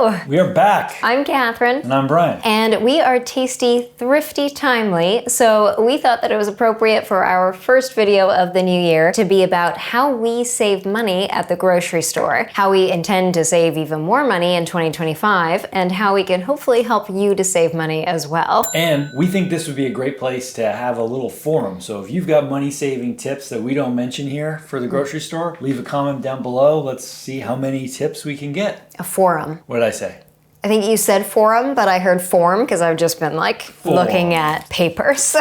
Hello! We are back. I'm Catherine. And I'm Brian. And we are tasty, thrifty, timely. So we thought that it was appropriate for our first video of the new year to be about how we saved money at the grocery store, how we intend to save even more money in 2025, and how we can hopefully help you to save money as well. And we think this would be a great place to have a little forum. So if you've got money saving tips that we don't mention here for the grocery store, leave a comment down below. Let's see how many tips we can get. A forum. What did I say? I think you said forum, but I heard form because I've just been looking at papers.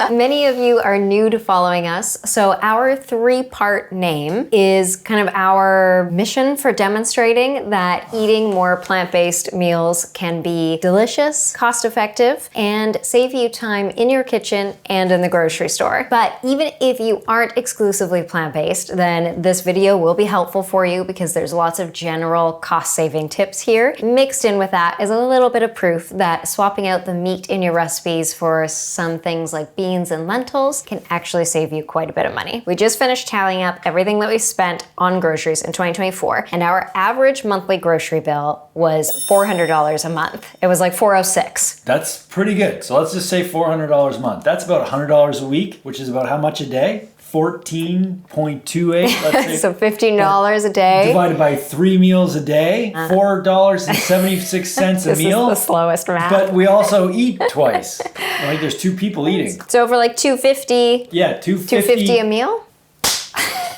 Many of you are new to following us, so our three-part name is kind of our mission for demonstrating that eating more plant-based meals can be delicious, cost-effective, and save you time in your kitchen and in the grocery store. But even if you aren't exclusively plant-based, then this video will be helpful for you because there's lots of general cost-saving tips here. Mixed in with that is a little bit of proof that swapping out the meat in your recipes for some things like beans and lentils can actually save you quite a bit of money. We just finished tallying up everything that we spent on groceries in 2024, and our average monthly grocery bill was $400 a month. It was like $406. That's pretty good. So let's just say $400 a month. That's about $100 a week, which is about how much a day? 14.28, let's say. So $15 a day. Divided by 3 meals a day, $4.76 a meal. This is the slowest math. But we also eat twice. Like there's 2 people eating. So for like $2.50. Yeah, $2.50 a meal?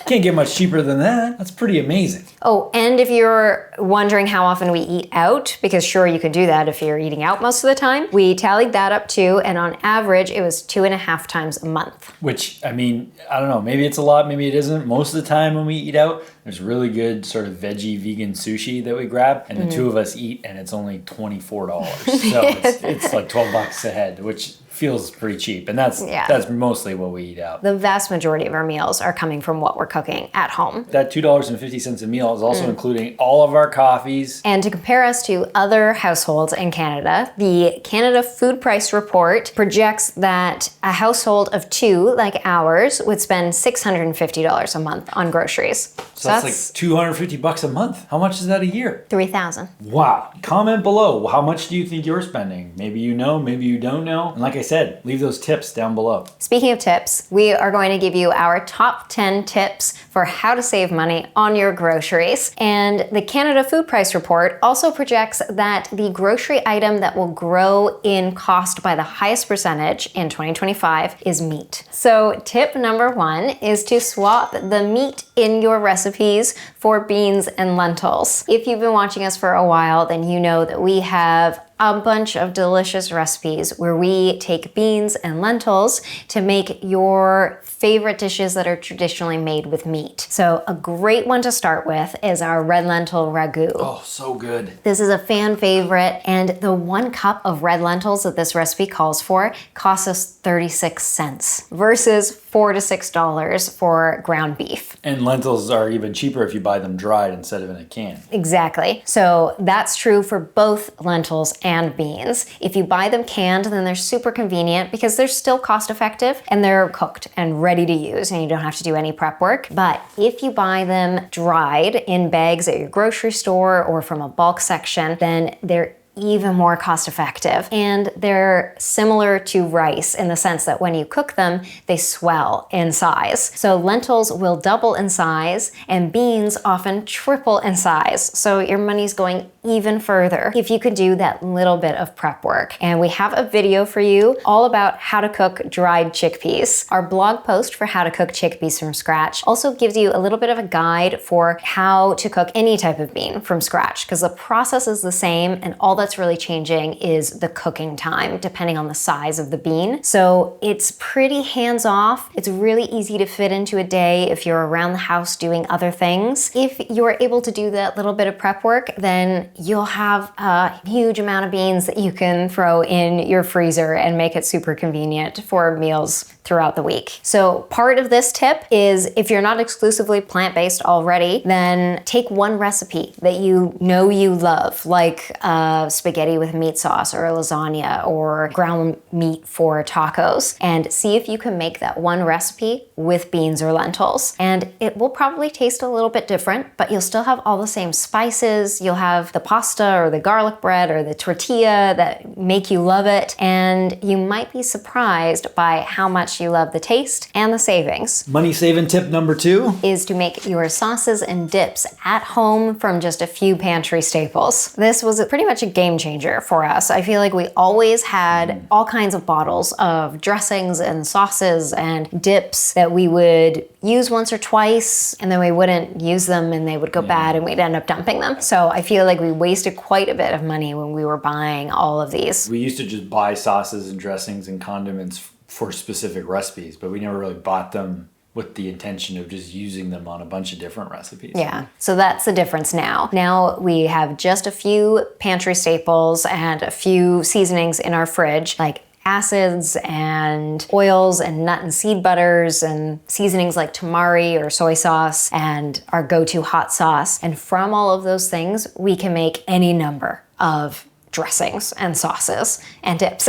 Can't get much cheaper than that. That's pretty amazing. Oh, and if you're wondering how often we eat out, because sure, you could do that if you're eating out most of the time, we tallied that up too, and on average, it was 2.5 times a month. Which, I mean, I don't know, maybe it's a lot, maybe it isn't. Most of the time when we eat out, there's really good sort of veggie, vegan sushi that we grab, and the two of us eat, and it's only $24. So it's like 12 bucks a head, which feels pretty cheap, and that's mostly what we eat out. The vast majority of our meals are coming from what we're cooking at home. That $2.50 a meal is also including all of our coffees. And to compare us to other households in Canada, the Canada Food Price Report projects that a household of 2 like ours would spend $650 a month on groceries. So that's like $250 a month. How much is that a year? $3,000. Wow. Comment below. How much do you think you're spending? Maybe you know, maybe you don't know. And like I said, leave those tips down below. Speaking of tips, we are going to give you our top 10 tips for how to save money on your groceries. And the Canada Food Price Report also projects that the grocery item that will grow in cost by the highest percentage in 2025 is meat. So tip number 1 is to swap the meat in your recipes for beans and lentils. If you've been watching us for a while, then you know that we have a bunch of delicious recipes where we take beans and lentils to make your favorite dishes that are traditionally made with meat. So a great one to start with is our red lentil ragu. Oh, so good. This is a fan favorite, and the 1 cup of red lentils that this recipe calls for costs us 36 cents versus $4 to $6 for ground beef. And lentils are even cheaper if you buy them dried instead of in a can. Exactly. So that's true for both lentils and beans. If you buy them canned, then they're super convenient because they're still cost effective and they're cooked and ready to use and you don't have to do any prep work. But if you buy them dried in bags at your grocery store or from a bulk section, then they're even more cost effective. And they're similar to rice in the sense that when you cook them, they swell in size. So lentils will double in size and beans often triple in size. So your money's going even further if you could do that little bit of prep work. And we have a video for you all about how to cook dried chickpeas. Our blog post for how to cook chickpeas from scratch also gives you a little bit of a guide for how to cook any type of bean from scratch, because the process is the same and all that's really changing is the cooking time depending on the size of the bean. So it's pretty hands-off. It's really easy to fit into a day if you're around the house doing other things. If you're able to do that little bit of prep work, then you'll have a huge amount of beans that you can throw in your freezer and make it super convenient for meals throughout the week. So part of this tip is if you're not exclusively plant-based already, then take one recipe that you know you love, like spaghetti with meat sauce or a lasagna or ground meat for tacos, and see if you can make that one recipe with beans or lentils. And it will probably taste a little bit different, but you'll still have all the same spices. You'll have the pasta or the garlic bread or the tortilla that make you love it, and you might be surprised by how much you love the taste and the savings. Money saving tip number 2 is to make your sauces and dips at home from just a few pantry staples. This was pretty much a game changer for us. I feel like we always had all kinds of bottles of dressings and sauces and dips that we would use once or twice, and then we wouldn't use them and they would go bad and we'd end up dumping them. So I feel like we wasted quite a bit of money when we were buying all of these. We used to just buy sauces and dressings and condiments for specific recipes, but we never really bought them with the intention of just using them on a bunch of different recipes. Yeah, so that's the difference now. Now we have just a few pantry staples and a few seasonings in our fridge, like acids and oils and nut and seed butters and seasonings like tamari or soy sauce and our go-to hot sauce. And from all of those things, we can make any number of dressings and sauces and dips.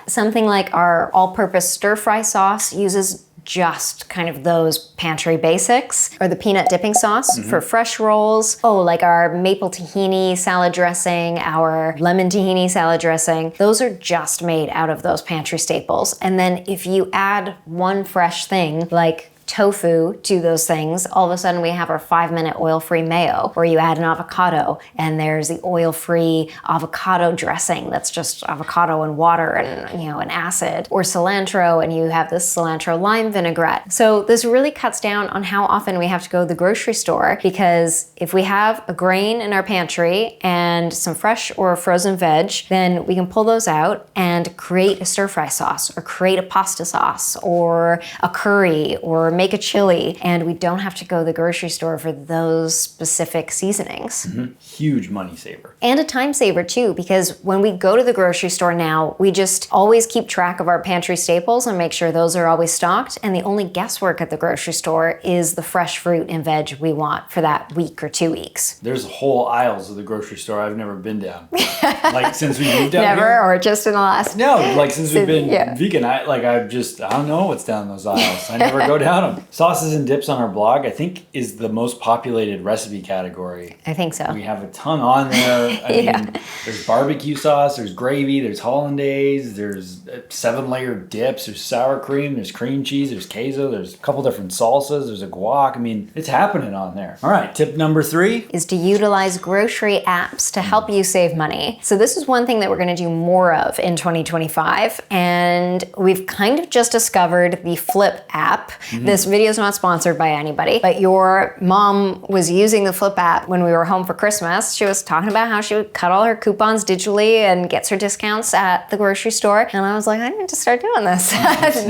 Something like our all-purpose stir-fry sauce uses just kind of those pantry basics, or the peanut dipping sauce for fresh rolls. Oh, like our maple tahini salad dressing, our lemon tahini salad dressing. Those are just made out of those pantry staples. And then if you add one fresh thing, like tofu to those things, all of a sudden we have our 5-minute oil-free mayo, or you add an avocado and there's the oil-free avocado dressing that's just avocado and water and an acid, or cilantro and you have this cilantro lime vinaigrette. So this really cuts down on how often we have to go to the grocery store, because if we have a grain in our pantry and some fresh or frozen veg, then we can pull those out and create a stir-fry sauce or create a pasta sauce or a curry or make a chili, and we don't have to go to the grocery store for those specific seasonings. Huge money saver. And a time saver too, because when we go to the grocery store now, we just always keep track of our pantry staples and make sure those are always stocked, and the only guesswork at the grocery store is the fresh fruit and veg we want for that week or 2 weeks. There's whole aisles of the grocery store I've never been down. Like since we moved down Never, here. or just in the last... No, like since we've been yeah. vegan, I don't know what's down those aisles. I never go down them. Sauces and dips on our blog, I think, is the most populated recipe category. I think so. We have a ton on there. I mean, there's barbecue sauce, there's gravy, there's hollandaise, there's 7-layer dips, there's sour cream, there's cream cheese, there's queso, there's a couple different salsas, there's a guac. I mean, it's happening on there. All right, tip number 3 is to utilize grocery apps to help you save money. So this is one thing that we're going to do more of in 2025, and we've kind of just discovered the Flip app. This video is not sponsored by anybody, but your mom was using the Flip app when we were home for Christmas. She was talking about how she would cut all her coupons digitally and gets her discounts at the grocery store. And I was like, I need to start doing this.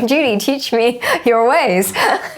Judy, teach me your ways.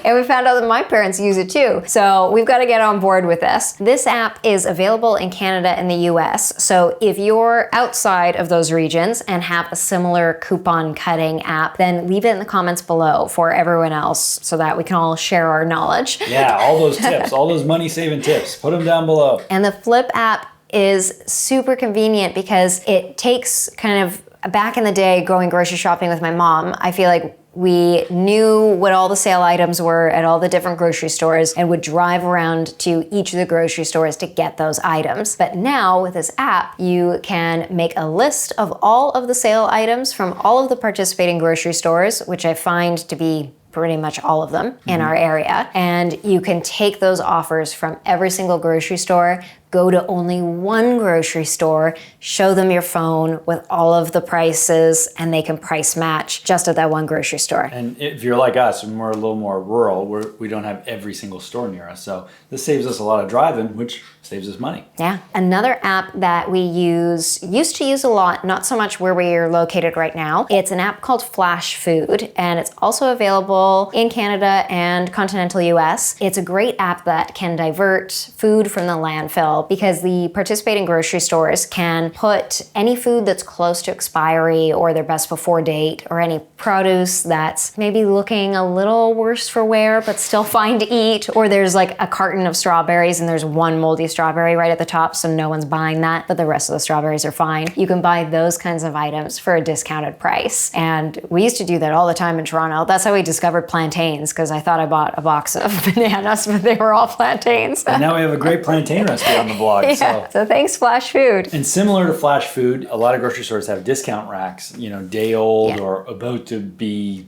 And we found out that my parents use it too. So we've got to get on board with this. This app is available in Canada and the US. So if you're outside of those regions and have a similar coupon cutting app, then leave it in the comments below for everyone else so that we can all share our knowledge. Yeah, all those tips, all those money-saving tips, put them down below. And the Flip app is super convenient because it takes kind of, back in the day going grocery shopping with my mom, I feel like we knew what all the sale items were at all the different grocery stores and would drive around to each of the grocery stores to get those items. But now with this app, you can make a list of all of the sale items from all of the participating grocery stores, which I find to be pretty much all of them in our area. And you can take those offers from every single grocery store, go to only one grocery store, show them your phone with all of the prices, and they can price match just at that one grocery store. And if you're like us and we're a little more rural, we don't have every single store near us. So this saves us a lot of driving, which saves us money. Yeah. Another app that we used to use a lot, not so much where we are located right now. It's an app called Flash Food, and it's also available in Canada and continental US. It's a great app that can divert food from the landfill because the participating grocery stores can put any food that's close to expiry or their best before date or any produce that's maybe looking a little worse for wear, but still fine to eat, or there's like a carton of strawberries and there's one moldy strawberry right at the top, so no one's buying that, but the rest of the strawberries are fine. You can buy those kinds of items for a discounted price. And we used to do that all the time in Toronto. That's how we discovered plantains, because I thought I bought a box of bananas, but they were all plantains. And now we have a great plantain recipe on the blog. Yeah. So thanks, Flash Food. And similar to Flash Food, a lot of grocery stores have discount racks, day old Yeah. or about to be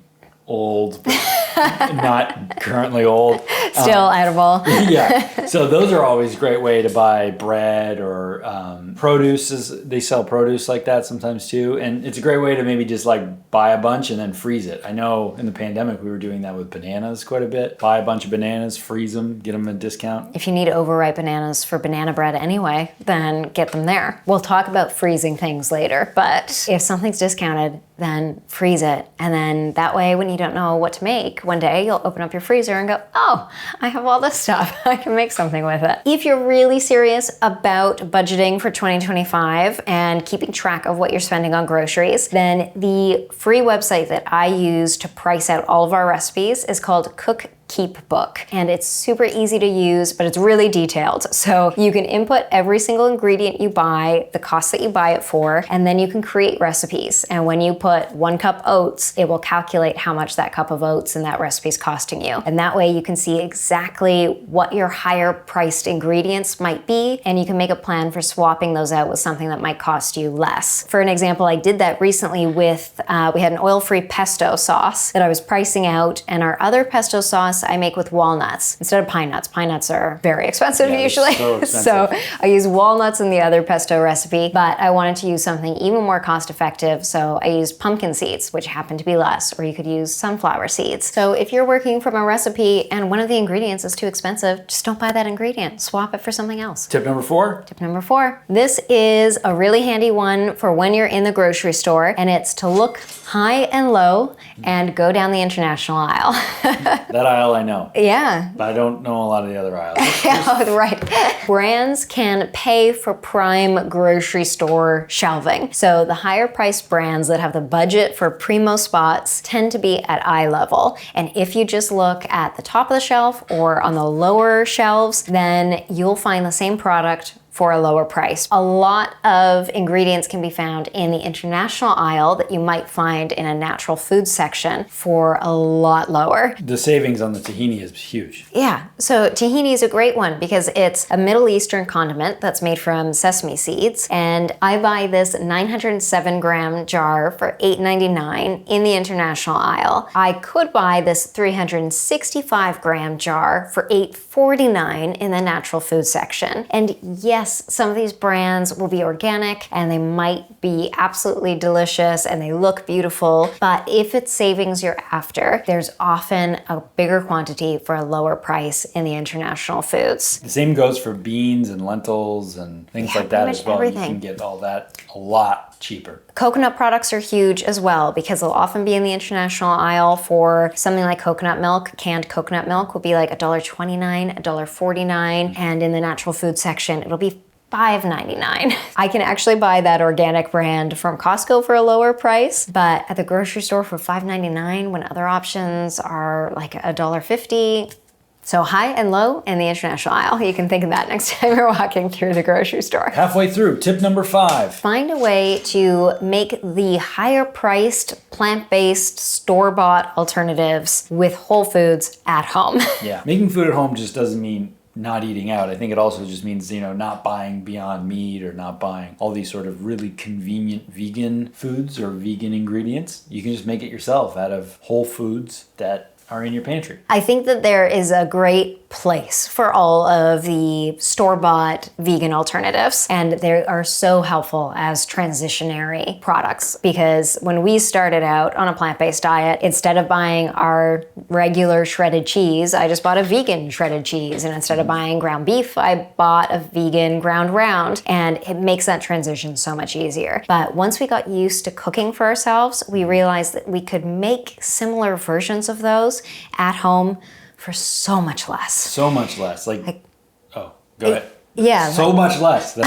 old, but not currently old. Still edible. Yeah. So those are always a great way to buy bread or produce. They sell produce like that sometimes too. And it's a great way to maybe just like buy a bunch and then freeze it. I know in the pandemic we were doing that with bananas quite a bit. Buy a bunch of bananas, freeze them, get them a discount. If you need overripe bananas for banana bread anyway, then get them there. We'll talk about freezing things later, but if something's discounted, then freeze it. And then that way, when you don't know what to make, one day you'll open up your freezer and go, oh, I have all this stuff. I can make something with it. If you're really serious about budgeting for 2025 and keeping track of what you're spending on groceries, then the free website that I use to price out all of our recipes is called Cook Keep Book, and it's super easy to use, but it's really detailed. So you can input every single ingredient you buy, the cost that you buy it for, and then you can create recipes. And when you put 1 cup oats, it will calculate how much that cup of oats and that recipe is costing you. And that way you can see exactly what your higher priced ingredients might be, and you can make a plan for swapping those out with something that might cost you less. For an example, I did that recently with, we had an oil-free pesto sauce that I was pricing out, and our other pesto sauce I make with walnuts instead of pine nuts. Pine nuts are very expensive usually. So expensive. So I use walnuts in the other pesto recipe, but I wanted to use something even more cost effective. So I used pumpkin seeds, which happen to be less, or you could use sunflower seeds. So if you're working from a recipe and one of the ingredients is too expensive, just don't buy that ingredient. Swap it for something else. Tip number 4. Tip number 4. This is a really handy one for when you're in the grocery store, and it's to look high and low and go down the international aisle. That aisle I know. Yeah. But I don't know a lot of the other aisles. Oh, right. Brands can pay for prime grocery store shelving. So the higher priced brands that have the budget for primo spots tend to be at eye level. And if you just look at the top of the shelf or on the lower shelves, then you'll find the same product for a lower price. A lot of ingredients can be found in the international aisle that you might find in a natural food section for a lot lower. The savings on the tahini is huge. Yeah, so tahini is a great one because it's a Middle Eastern condiment that's made from sesame seeds. And I buy this 907 gram jar for $8.99 in the international aisle. I could buy this 365 gram jar for $8.49 in the natural food section. And yes, some of these brands will be organic and they might be absolutely delicious and they look beautiful, but if it's savings you're after, there's often a bigger quantity for a lower price in the international foods. The same goes for beans and lentils and things like that as well. Everything. You can get all that a lot cheaper. Coconut products are huge as well because they'll often be in the international aisle for something like coconut milk. Canned coconut milk will be like $1.29, $1.49, and in the natural food section, it'll be $5.99. I can actually buy that organic brand from Costco for a lower price, but at the grocery store for $5.99 when other options are like $1.50. So high and low in the international aisle. You can think of that next time you're walking through the grocery store. Halfway through, tip number 5. Find a way to make the higher priced, plant-based, store-bought alternatives with whole foods at home. Yeah, making food at home just doesn't mean not eating out. I think it also just means, not buying Beyond Meat or not buying all these sort of really convenient vegan foods or vegan ingredients. You can just make it yourself out of whole foods that are in your pantry. I think that there is a great place for all of the store-bought vegan alternatives, and they are so helpful as transitionary products because when we started out on a plant-based diet, instead of buying our regular shredded cheese, I just bought a vegan shredded cheese, and instead of buying ground beef, I bought a vegan ground round, and it makes that transition so much easier. But once we got used to cooking for ourselves, we realized that we could make similar versions of those at home for so much less. So much less. Go ahead. Yeah. So much less.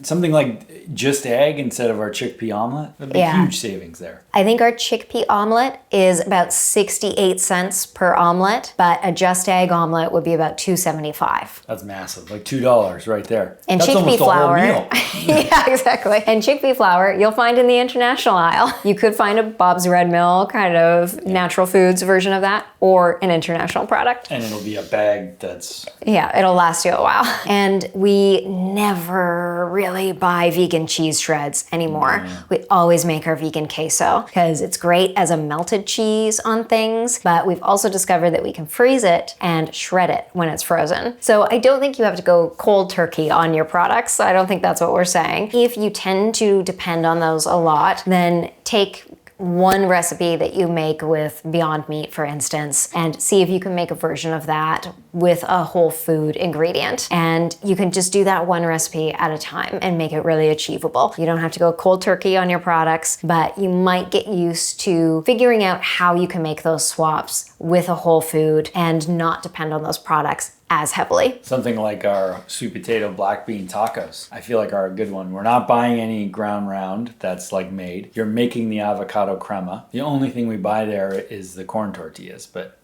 Something like just egg instead of our chickpea omelet. That'd be Yeah. huge savings there. I think our chickpea omelet is about 68 cents per omelet, but a just egg omelet would be about $2.75. That's massive, like $2 right there. And That's chickpea almost a whole flour. meal. Yeah, exactly. And chickpea flour you'll find in the international aisle. You could find a Bob's Red Mill kind of natural foods version of that, or an international product. And it'll be a bag that's... Yeah, it'll last you a while. And we never really buy vegan cheese shreds anymore. We always make our vegan queso because it's great as a melted cheese on things, but we've also discovered that we can freeze it and shred it when it's frozen. So I don't think you have to go cold turkey on your products. I don't think that's what we're saying. If you tend to depend on those a lot, then take one recipe that you make with Beyond Meat, for instance, and see if you can make a version of that with a whole food ingredient. And you can just do that one recipe at a time and make it really achievable. You don't have to go cold turkey on your products, but you might get used to figuring out how you can make those swaps with a whole food and not depend on those products as heavily. Something like our sweet potato black bean tacos, I feel like are a good one. We're not buying any ground round that's like made. You're making the avocado crema. The only thing we buy there is the corn tortillas, but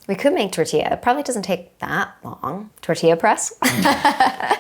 we could make tortilla. It probably doesn't take that long. Tortilla press.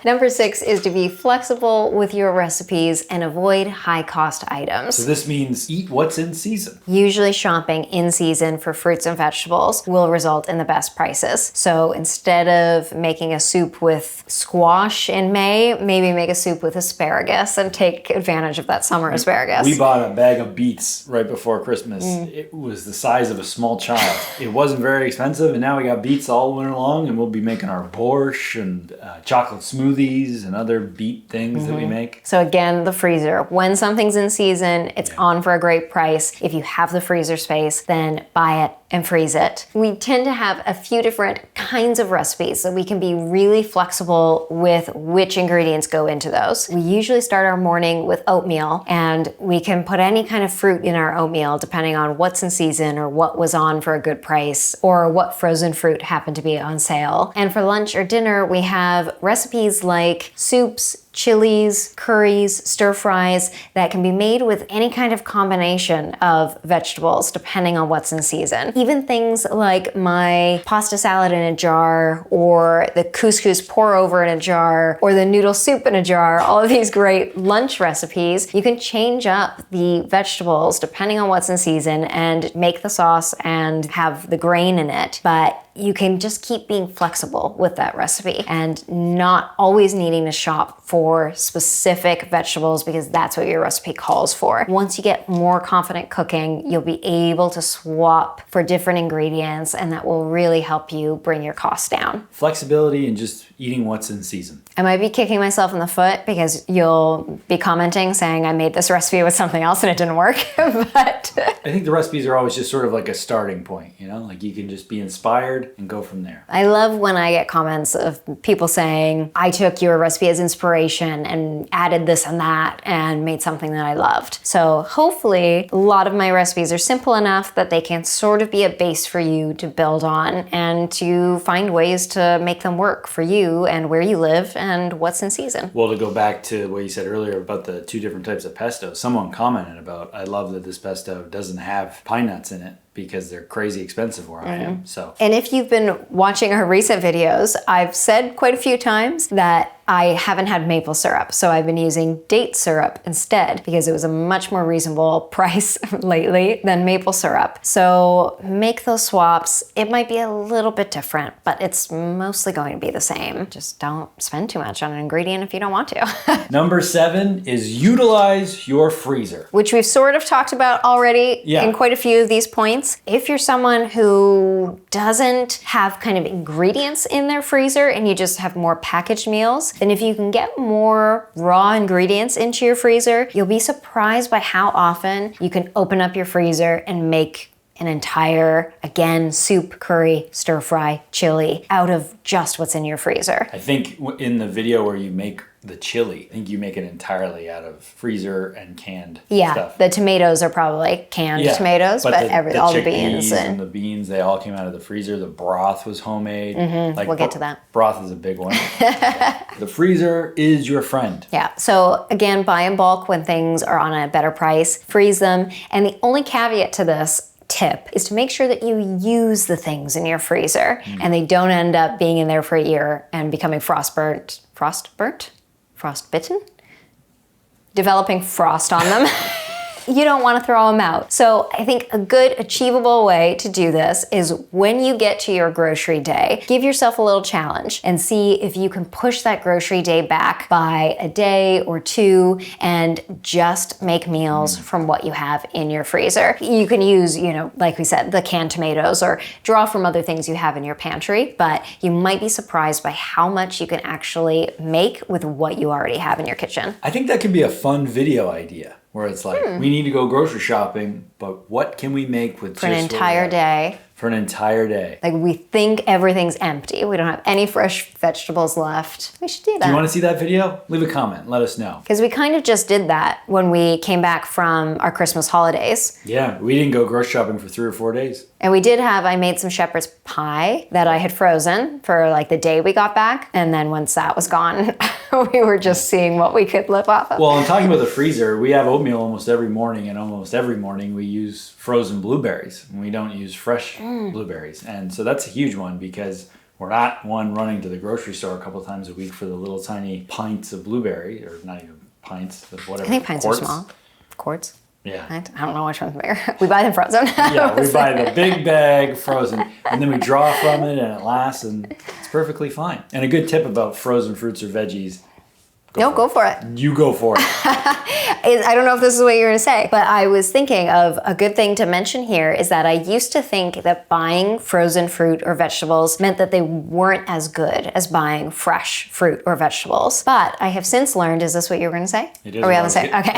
Number 6 is to be flexible with your recipes and avoid high cost items. so this means eat what's in season. Usually shopping in season for fruits and vegetables will result in the best prices. So instead of making a soup with squash in May, maybe make a soup with asparagus and take advantage of that summer asparagus. We bought a bag of beets right before Christmas. It was the size of a small child. It wasn't very expensive, and now we got beets all winter long, and we'll be making our borscht and chocolate smoothies and other beet things that we make. So again, the freezer. When something's in season, it's on for a great price. If you have the freezer space, then buy it and freeze it. We tend to have a few different kinds of recipes, so we can be really flexible with which ingredients go into those. We usually start our morning with oatmeal, and we can put any kind of fruit in our oatmeal depending on what's in season or what was on for a good price or what frozen fruit happened to be on sale. And for lunch or dinner, we have recipes like soups, chilies, curries, stir fries that can be made with any kind of combination of vegetables depending on what's in season. Even things like my pasta salad in a jar or the couscous pour over in a jar or the noodle soup in a jar, all of these great lunch recipes, you can change up the vegetables depending on what's in season and make the sauce and have the grain in it. But you can just keep being flexible with that recipe and not always needing to shop for specific vegetables because that's what your recipe calls for. Once you get more confident cooking, you'll be able to swap for different ingredients, and that will really help you bring your costs down. Flexibility and just eating what's in season. I might be kicking myself in the foot because you'll be commenting saying I made this recipe with something else and it didn't work, but I think the recipes are always just sort of like a starting point, you know? Like you can just be inspired and go from there. I love when I get comments of people saying, I took your recipe as inspiration and added this and that and made something that I loved. So hopefully a lot of my recipes are simple enough that they can sort of be a base for you to build on and to find ways to make them work for you and where you live and what's in season. Well, to go back to what you said earlier about the 2 different types of pesto, someone commented about, I love that this pesto doesn't have pine nuts in it because they're crazy expensive where I am. So, And if you've been watching our recent videos, I've said quite a few times that I haven't had maple syrup, so I've been using date syrup instead because it was a much more reasonable price lately than maple syrup. So make those swaps. It might be a little bit different, but it's mostly going to be the same. Just don't spend too much on an ingredient if you don't want to. number 7 is utilize your freezer. Which we've sort of talked about already in quite a few of these points. If you're someone who doesn't have kind of ingredients in their freezer and you just have more packaged meals, then if you can get more raw ingredients into your freezer, you'll be surprised by how often you can open up your freezer and make an entire, again, soup, curry, stir fry, chili out of just what's in your freezer. I think in the video where you make the chili. I think you make it entirely out of freezer and canned Yeah, stuff. the tomatoes are probably canned tomatoes, but all the beans and the beans, they all came out of the freezer. The broth was homemade. we'll get to that. Broth is a big one. The freezer is your friend. Yeah, so again, buy in bulk when things are on a better price, freeze them. And the only caveat to this tip is to make sure that you use the things in your freezer and they don't end up being in there for a year and becoming frostbitten, developing frost on them. You don't want to throw them out. So I think a good achievable way to do this is when you get to your grocery day, give yourself a little challenge and see if you can push that grocery day back by a day or two and just make meals from what you have in your freezer. You can use, like we said, the canned tomatoes or draw from other things you have in your pantry, but you might be surprised by how much you can actually make with what you already have in your kitchen. I think that could be a fun video idea. Where it's like, we need to go grocery shopping, but what can we make with for an entire day? For an entire day. Like we think everything's empty. We don't have any fresh vegetables left. We should do that. Do you want to see that video? Leave a comment. Let us know. Because we kind of just did that when we came back from our Christmas holidays. Yeah, we didn't go grocery shopping for 3 or 4 days. And I made some shepherd's pie that I had frozen for like the day we got back. And then once that was gone, we were just seeing what we could live off of. Well, I'm talking about the freezer. We have oatmeal almost every morning, and almost every morning we use frozen blueberries. And we don't use fresh blueberries. And so that's a huge one because we're not running to the grocery store a couple times a week for the little tiny pints of blueberry, or not even pints, but whatever. I think pints are small. Quarts. Yeah. I don't know which one's bigger. We buy them frozen. Yeah, we buy the big bag frozen, and then we draw from it, and it lasts, and it's perfectly fine. And a good tip about frozen fruits or veggies. Go for it. You go for it. I don't know if this is what you're going to say, but I was thinking of a good thing to mention here is that I used to think that buying frozen fruit or vegetables meant that they weren't as good as buying fresh fruit or vegetables. But I have since learned, is this what you were going to say? It is. Are we on the same? Okay.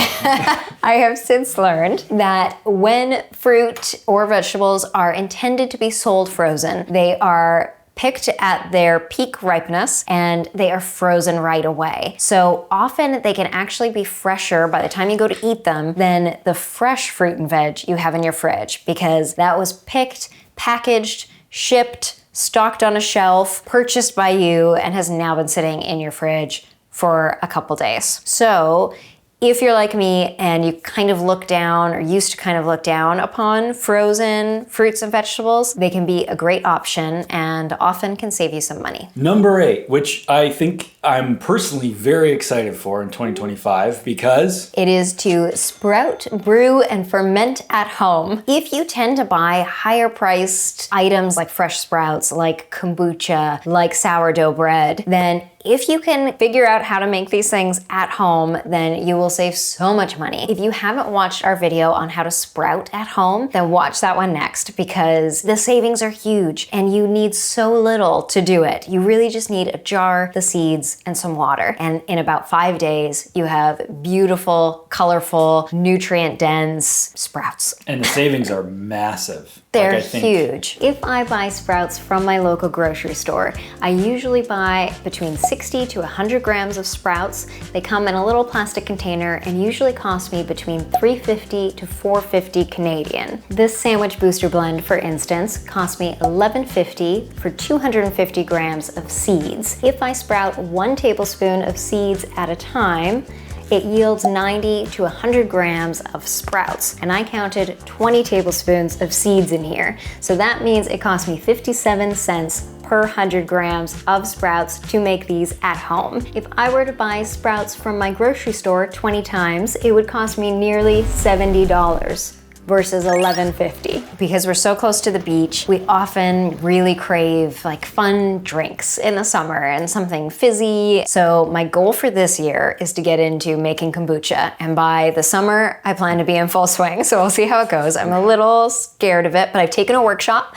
I have since learned that when fruit or vegetables are intended to be sold frozen, they are picked at their peak ripeness and they are frozen right away. So often they can actually be fresher by the time you go to eat them than the fresh fruit and veg you have in your fridge, because that was picked, packaged, shipped, stocked on a shelf, purchased by you, and has now been sitting in your fridge for a couple days. So if you're like me and you kind of look down or used to kind of look down upon frozen fruits and vegetables, they can be a great option and often can save you some money. Number 8, which I think I'm personally very excited for in 2025 because it is to sprout, brew, and ferment at home. If you tend to buy higher priced items like fresh sprouts, like kombucha, like sourdough bread, then if you can figure out how to make these things at home, then you will save so much money. If you haven't watched our video on how to sprout at home, then watch that one next, because the savings are huge and you need so little to do it. You really just need a jar, the seeds, and some water. And in about 5 days, you have beautiful, colorful, nutrient-dense sprouts. And the savings are massive. They're huge. If I buy sprouts from my local grocery store, I usually buy between 60 to 100 grams of sprouts. They come in a little plastic container and usually cost me between $3.50 to $4.50 Canadian. This sandwich booster blend, for instance, cost me $11.50 for 250 grams of seeds. If I sprout 1 tablespoon of seeds at a time, it yields 90 to 100 grams of sprouts. And I counted 20 tablespoons of seeds in here. So that means it cost me 57 cents per 100 grams of sprouts to make these at home. If I were to buy sprouts from my grocery store 20 times, it would cost me nearly $70. Versus $11.50. Because we're so close to the beach, we often really crave like fun drinks in the summer and something fizzy. So my goal for this year is to get into making kombucha. And by the summer, I plan to be in full swing. So we'll see how it goes. I'm a little scared of it, but I've taken a workshop.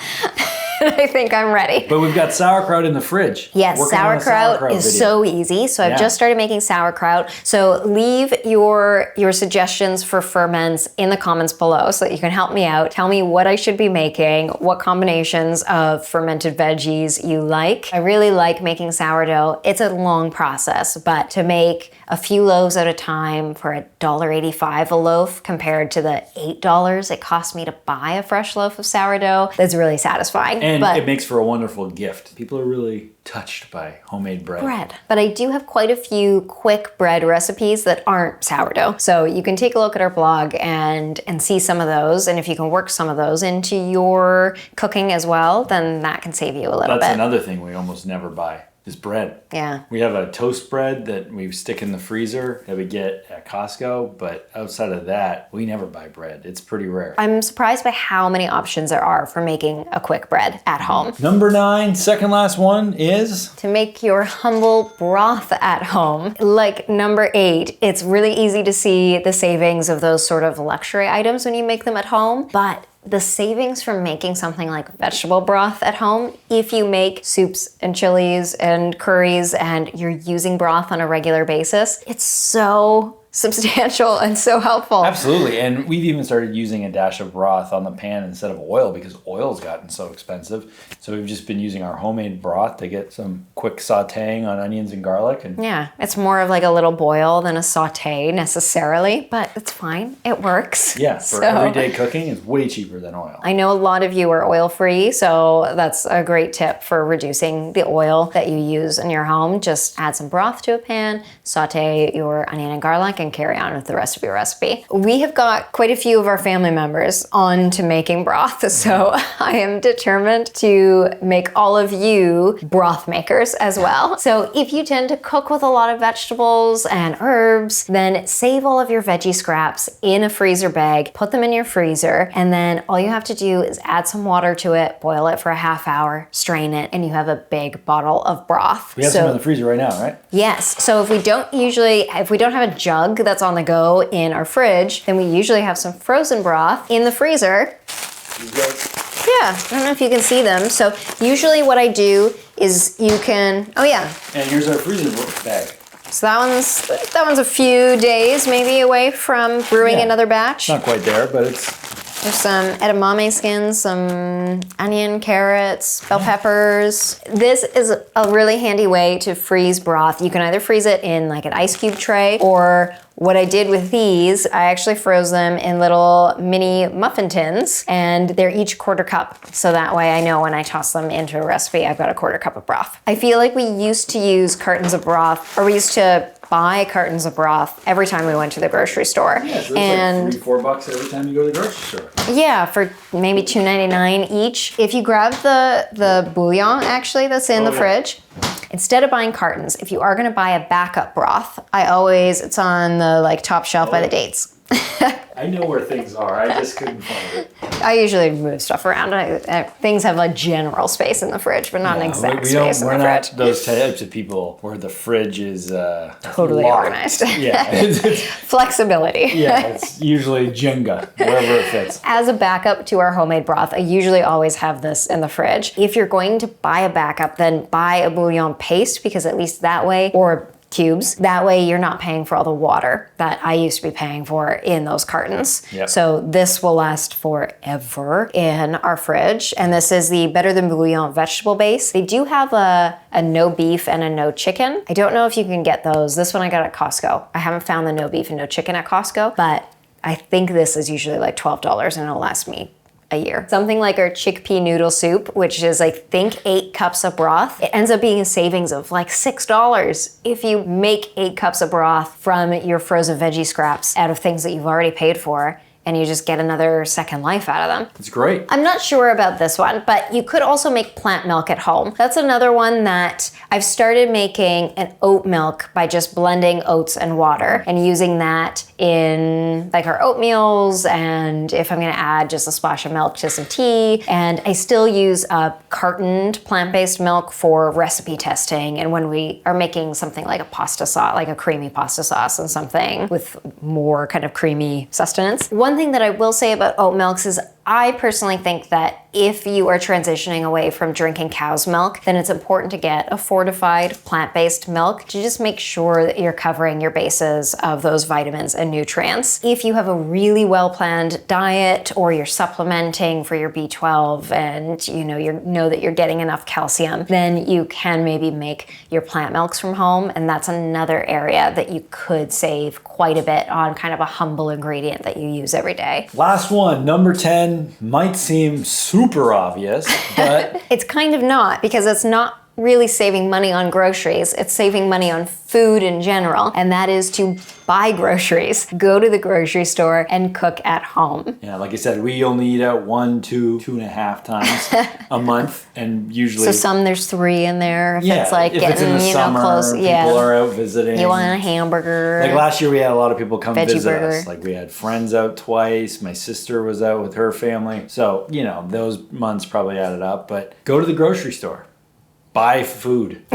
I think I'm ready. But we've got sauerkraut in the fridge. Yes, Working on a sauerkraut is video. so easy. So I've just started making sauerkraut. So leave your suggestions for ferments in the comments below so that you can help me out. Tell me what I should be making, what combinations of fermented veggies you like. I really like making sourdough. It's a long process, but to make a few loaves at a time for $1.85 a loaf compared to the $8 it cost me to buy a fresh loaf of sourdough, that's really satisfying. And it makes for a wonderful gift. People are really touched by homemade bread. But I do have quite a few quick bread recipes that aren't sourdough. So you can take a look at our blog and see some of those. And if you can work some of those into your cooking as well, then that can save you a little bit. That's another thing we almost never buy is bread. Yeah. We have a toast bread that we stick in the freezer that we get at Costco, but outside of that, we never buy bread. It's pretty rare. I'm surprised by how many options there are for making a quick bread at home. Number 9, second last one is to make your humble broth at home. Like number 8, it's really easy to see the savings of those sort of luxury items when you make them at home, but the savings from making something like vegetable broth at home, if you make soups and chilies and curries and you're using broth on a regular basis, it's so substantial and so helpful. Absolutely. And we've even started using a dash of broth on the pan instead of oil because oil's gotten so expensive. So we've just been using our homemade broth to get some quick sauteing on onions and garlic. And yeah, it's more of like a little boil than a saute necessarily, but it's fine. It works. Yeah, for everyday cooking, it's way cheaper than oil. I know a lot of you are oil-free, so that's a great tip for reducing the oil that you use in your home. Just add some broth to a pan, saute your onion and garlic, and carry on with the rest of your recipe. We have got quite a few of our family members on to making broth, so I am determined to make all of you broth makers as well. So if you tend to cook with a lot of vegetables and herbs, then save all of your veggie scraps in a freezer bag, put them in your freezer, and then all you have to do is add some water to it, boil it for a half hour, strain it, and you have a big bottle of broth. We have some in the freezer right now, right? Yes. So if we don't have a jug that's on the go in our fridge, then we usually have some frozen broth in the freezer. Yeah, I don't know if you can see them. So usually what I do is oh yeah. And here's our freezer bag. So that one's a few days maybe away from brewing another batch. Not quite there, but There's some edamame skins, some onion, carrots, bell peppers. This is a really handy way to freeze broth. You can either freeze it in like an ice cube tray, or what I did with these, I actually froze them in little mini muffin tins, and they're each 1/4 cup. So that way I know when I toss them into a recipe, I've got a 1/4 cup of broth. I feel like we used to use cartons of broth, or we used to buy cartons of broth every time we went to the grocery store. yeah, so it's like $3-4 every time you go to the grocery store. Yeah, for maybe $2.99 each. If you grab the bouillon actually that's in the fridge, instead of buying cartons, if you are gonna buy a backup broth, it's on the like top shelf by the dates. I know where things are. I just couldn't find it. I usually move stuff around. Things have a general space in the fridge, but not an exact space in the fridge. We're not those types of people where the fridge is totally locked. organized. Yeah. Flexibility. Yeah, it's usually Jenga, wherever it fits. As a backup to our homemade broth, I usually always have this in the fridge. If you're going to buy a backup, then buy a bouillon paste, because at least that way, or cubes. That way you're not paying for all the water that I used to be paying for in those cartons. Yep. So this will last forever in our fridge. And this is the Better Than Bouillon vegetable base. They do have a no beef and a no chicken. I don't know if you can get those. This one I got at Costco. I haven't found the no beef and no chicken at Costco, but I think this is usually like $12 and it'll last me a year. Something like our chickpea noodle soup, which is I think 8 cups of broth. It ends up being a savings of like $6 if you make 8 cups of broth from your frozen veggie scraps out of things that you've already paid for, and you just get another second life out of them. It's great. I'm not sure about this one, but you could also make plant milk at home. That's another one that I've started making an oat milk by just blending oats and water and using that in like our oatmeals, and if I'm gonna add just a splash of milk to some tea. And I still use a cartoned plant-based milk for recipe testing, and when we are making something like a pasta sauce, like a creamy pasta sauce and something with more kind of creamy sustenance. One thing that I will say about oat milks is I personally think that if you are transitioning away from drinking cow's milk, then it's important to get a fortified plant-based milk to just make sure that you're covering your bases of those vitamins and nutrients. If you have a really well-planned diet or you're supplementing for your B12 and you know that you're getting enough calcium, then you can maybe make your plant milks from home, and that's another area that you could save quite a bit on kind of a humble ingredient that you use every day. Last one, number 10, might seem super obvious, but it's kind of not, because it's not really saving money on groceries. It's saving money on food in general, and that is to buy groceries. Go to the grocery store and cook at home. Yeah, like I said, we only eat out 1, 2, 2.5 times a month, and usually. So some there's 3 in there. If it's like if getting it's in the summer, close, people are out visiting. You want a hamburger. Like last year, we had a lot of people come veggie visit burger. us. Like we had friends out twice. My sister was out with her family. So those months probably added up. But go to the grocery store. Buy food,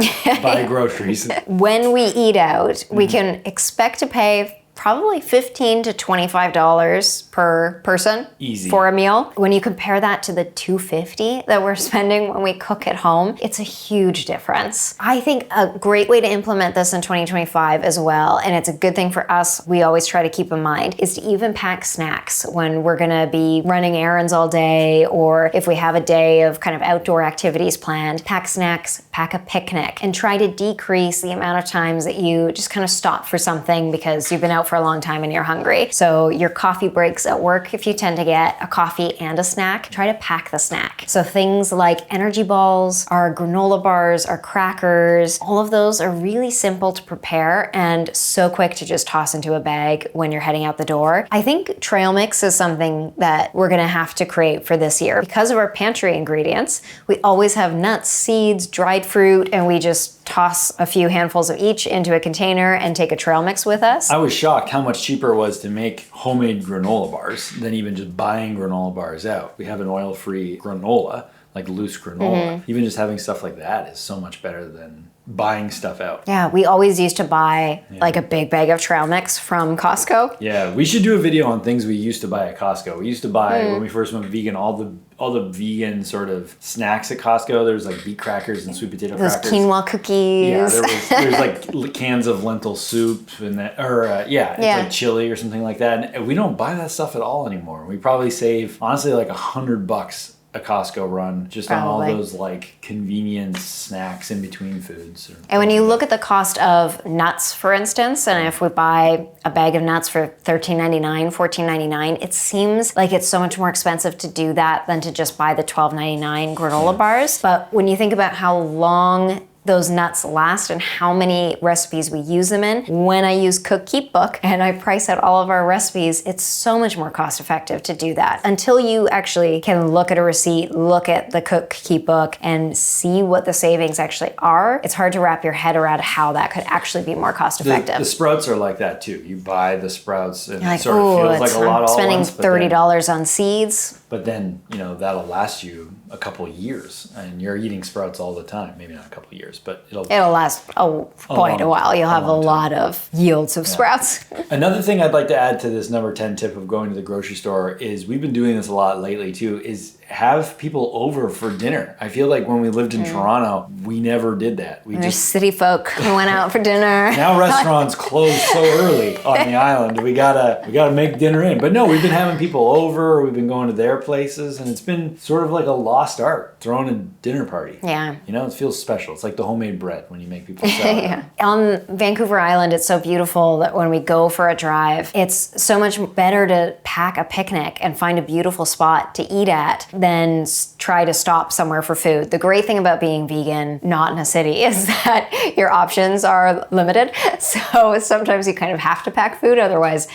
buy groceries. When we eat out, we can expect to pay probably $15 to $25 per person. Easy. For a meal. When you compare that to the $2.50 that we're spending when we cook at home, it's a huge difference. I think a great way to implement this in 2025 as well, and it's a good thing for us, we always try to keep in mind, is to even pack snacks when we're gonna be running errands all day, or if we have a day of kind of outdoor activities planned. Pack snacks, pack a picnic, and try to decrease the amount of times that you just kind of stop for something because you've been out for a long time and you're hungry. So your coffee breaks at work, if you tend to get a coffee and a snack, try to pack the snack. So things like energy balls, our granola bars, our crackers, all of those are really simple to prepare and so quick to just toss into a bag when you're heading out the door. I think trail mix is something that we're gonna have to create for this year. Because of our pantry ingredients, we always have nuts, seeds, dried fruit, and we just toss a few handfuls of each into a container and take a trail mix with us. I was shocked how much cheaper it was to make homemade granola bars than even just buying granola bars out. We have an oil-free granola, like loose granola. Even just having stuff like that is so much better than buying stuff out. Yeah, we always used to buy like a big bag of trail mix from Costco. Yeah, we should do a video on things we used to buy at Costco. We used to buy, when we first went vegan, all the vegan sort of snacks at Costco. There's like beet crackers and sweet potato Those crackers. quinoa cookies. Yeah, there's like cans of lentil soup and that, or it's like chili or something like that. And we don't buy that stuff at all anymore. We probably save honestly like $100 a Costco run just on all those like convenience snacks in between foods. And when you look at the cost of nuts, for instance, and if we buy a bag of nuts for $13.99, $14.99, it seems like it's so much more expensive to do that than to just buy the $12.99 granola bars. But when you think about how long those nuts last and how many recipes we use them in. When I use Cook Keep Book and I price out all of our recipes, it's so much more cost effective to do that. Until you actually can look at a receipt, look at the Cook Keep Book and see what the savings actually are, it's hard to wrap your head around how that could actually be more cost effective. The sprouts are like that too. You buy the sprouts and You're like, it sort of feels like a lot all at spending once. $30 on seeds. But then, that'll last you a couple of years and you're eating sprouts all the time. Maybe not a couple of years, but it'll last quite a while. You'll have a lot of yields of sprouts. Another thing I'd like to add to this number 10 tip of going to the grocery store is we've been doing this a lot lately too, is have people over for dinner. I feel like when we lived in Toronto, we never did that. We're city folk who went out for dinner. Now restaurants close so early on the island. We gotta make dinner in. But no, we've been having people over. We've been going to their places, and it's been sort of like a lost art, throwing a dinner party. Yeah. It feels special. It's like the homemade bread when you make people celebrate. On Vancouver Island, it's so beautiful that when we go for a drive, it's so much better to pack a picnic and find a beautiful spot to eat at than try to stop somewhere for food. The great thing about being vegan, not in a city, is that your options are limited. So sometimes you kind of have to pack food, otherwise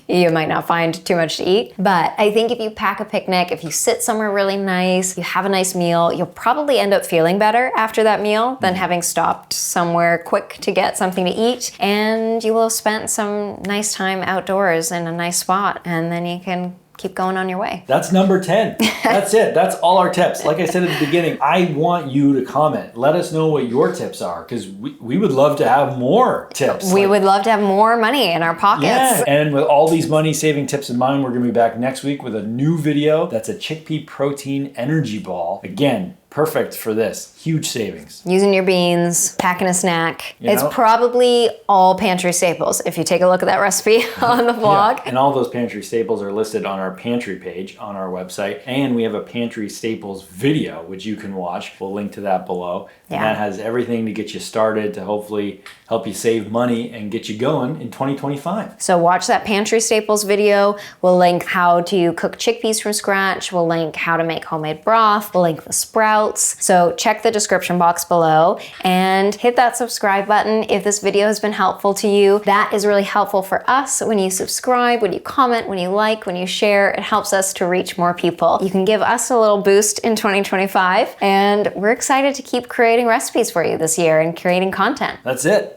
you might not find too much to eat. But I think if you pack a picnic, if you sit somewhere really nice, you have a nice meal, you'll probably end up feeling better after that meal than having stopped somewhere quick to get something to eat. And you will have spent some nice time outdoors in a nice spot, and then you can keep going on your way. That's number 10. That's it. That's all our tips. Like I said at the beginning, I want you to comment. Let us know what your tips are, because we would love to have more tips. We would love to have more money in our pockets. Yeah, and with all these money saving tips in mind, we're going to be back next week with a new video. That's a chickpea protein energy ball. Again, perfect for this. Huge savings. Using your beans, packing a snack. You It's know? probably all pantry staples if you take a look at that recipe on the blog. Yeah. And all those pantry staples are listed on our pantry page on our website. And we have a pantry staples video, which you can watch. We'll link to that below. And Yeah. that has everything to get you started, to hopefully help you save money and get you going in 2025. So watch that pantry staples video. We'll link how to cook chickpeas from scratch. We'll link how to make homemade broth. We'll link the sprouts. So check the description box below and hit that subscribe button if this video has been helpful to you. That is really helpful for us when you subscribe, when you comment, when you like, when you share. It helps us to reach more people. You can give us a little boost in 2025, and we're excited to keep creating recipes for you this year and creating content. That's it.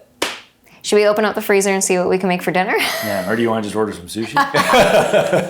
Should we open up the freezer and see what we can make for dinner? Yeah, or do you want to just order some sushi?